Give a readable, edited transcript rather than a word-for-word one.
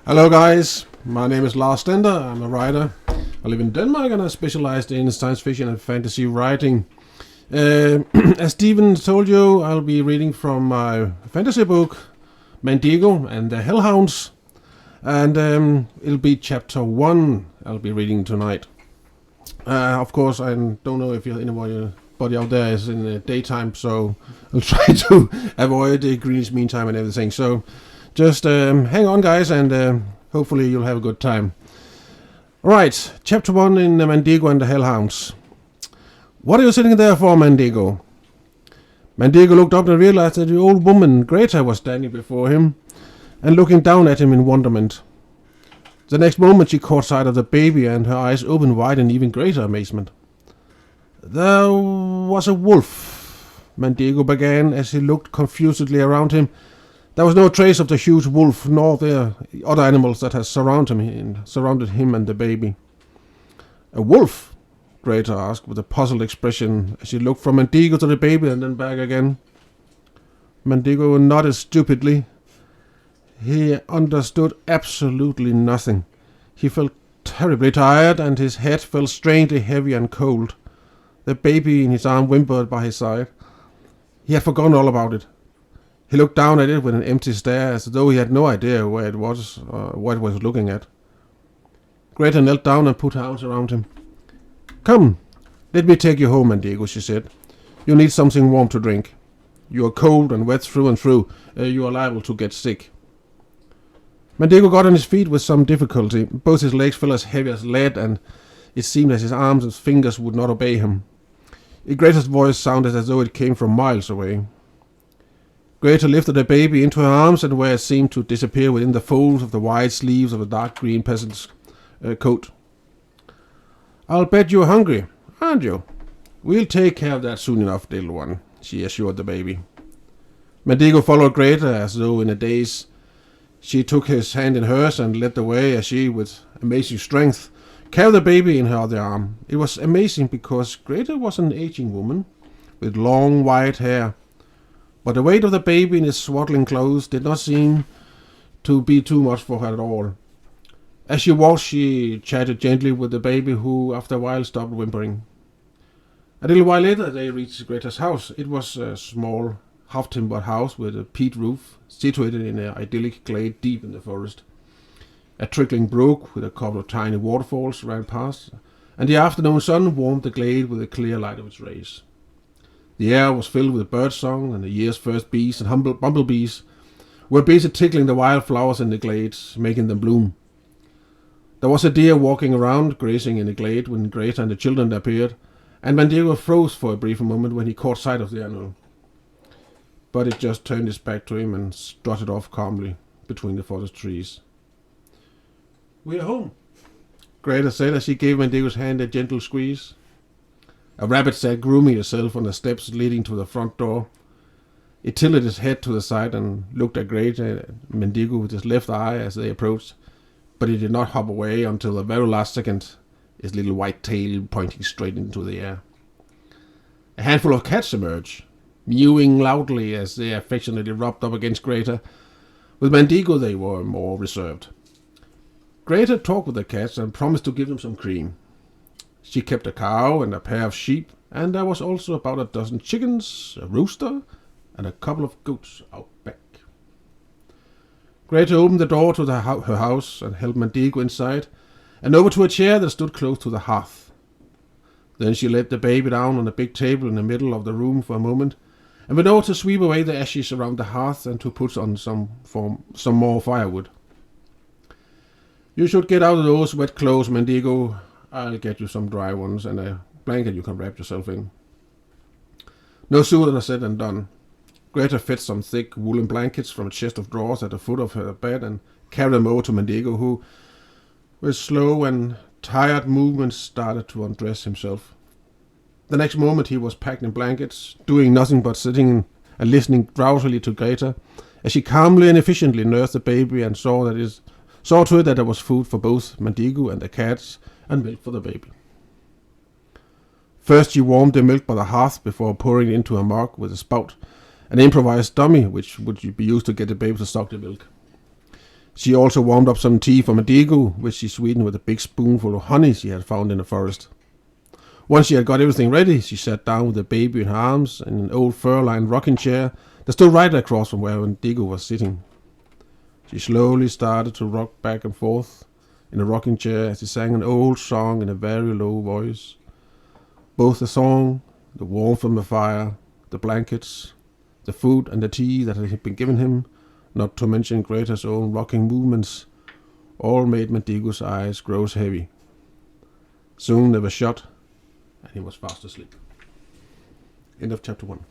Hello guys, my name is Lars Stender. I'm a writer. I live in Denmark and I specialized in science fiction and fantasy writing. As Steven told you, I'll be reading from my fantasy book, Mandigo and the Hellhounds. And it'll be chapter 1 I'll be reading tonight. Of course, I don't know if anybody out there is in the daytime, so I'll try to avoid the Greenwich Mean Time and everything. So just hang on, guys, and hopefully you'll have a good time. Right, chapter 1 in Mandigo and the Hellhounds. What are you sitting there for, Mandigo? Mandigo looked up and realized that the old woman, Greta, was standing before him and looking down at him in wonderment. The next moment she caught sight of the baby and her eyes opened wide in even greater amazement. There was a wolf, Mandigo began as he looked confusedly around him. There was no trace of the huge wolf nor the other animals that had surrounded him and the baby. A wolf? Greta asked with a puzzled expression as she looked from Mandigo to the baby and then back again. Mandigo nodded stupidly. He understood absolutely nothing. He felt terribly tired and his head felt strangely heavy and cold. The baby in his arm whimpered by his side. He had forgotten all about it. He looked down at it with an empty stare as though he had no idea where it was or what it was looking at. Greta knelt down and put her arms around him. Come, let me take you home, Mandigo, she said. You need something warm to drink. You are cold and wet through and through. You are liable to get sick. Mandigo got on his feet with some difficulty. Both his legs felt as heavy as lead, and it seemed as his arms and fingers would not obey him. Greta's voice sounded as though it came from miles away. Greta lifted the baby into her arms, and where it seemed to disappear within the folds of the wide sleeves of a dark green peasant's coat. I'll bet you're hungry, aren't you? We'll take care of that soon enough, little one, she assured the baby. Mandigo followed Greta as though in a daze. She took his hand in hers and led the way as she, with amazing strength, carried the baby in her other arm. It was amazing because Greta was an aging woman with long white hair, but the weight of the baby in his swaddling clothes did not seem to be too much for her at all. As she walked, she chatted gently with the baby, who after a while stopped whimpering. A little while later they reached Greta's house. It was a small half-timbered house with a peat roof, situated in an idyllic glade deep in the forest. A trickling brook with a couple of tiny waterfalls ran past, and the afternoon sun warmed the glade with the clear light of its rays. The air was filled with birdsong, and the year's first bees and bumblebees were busy tickling the wild flowers in the glades, making them bloom. There was a deer walking around, grazing in the glade when Greta and the children appeared, and Mandigo froze for a brief moment when he caught sight of the animal. But it just turned its back to him and strutted off calmly between the forest trees. "We're home," Greta said as she gave Mandigo's hand a gentle squeeze. A rabbit sat grooming itself on the steps leading to the front door. It tilted its head to the side and looked at Greta and Mandigo with his left eye as they approached, but it did not hop away until the very last second, its little white tail pointing straight into the air. A handful of cats emerged, mewing loudly as they affectionately rubbed up against Greta. With Mandigo they were more reserved. Greta talked with the cats and promised to give them some cream. She kept a cow and a pair of sheep, and there was also about a dozen chickens, a rooster, and a couple of goats out back. Greta opened the door to her house and helped Mandigo inside, and over to a chair that stood close to the hearth. Then she laid the baby down on a big table in the middle of the room for a moment, and went over to sweep away the ashes around the hearth and to put on some more firewood. "You should get out of those wet clothes, Mandigo. I'll get you some dry ones and a blanket you can wrap yourself in." No sooner said than done. Greta fetched some thick woolen blankets from a chest of drawers at the foot of her bed and carried them over to Mandigo, who, with slow and tired movements, started to undress himself. The next moment he was packed in blankets, doing nothing but sitting and listening drowsily to Greta, as she calmly and efficiently nursed the baby and saw to it that there was food for both Mandigo and the cats, and milk for the baby. First she warmed the milk by the hearth before pouring it into a mug with a spout, an improvised dummy which would be used to get the baby to suck the milk. She also warmed up some tea for Mandigo, which she sweetened with a big spoonful of honey she had found in the forest. Once she had got everything ready, she sat down with the baby in her arms in an old fur-lined rocking chair that stood right across from where Mandigo was sitting. She slowly started to rock back and forth in the rocking chair as she sang an old song in a very low voice. Both the song, the warmth from the fire, the blankets, the food and the tea that had been given him, not to mention Greta's own rocking movements, all made Mandigo's eyes grow heavy. Soon they were shut, and he was fast asleep. End of chapter 1.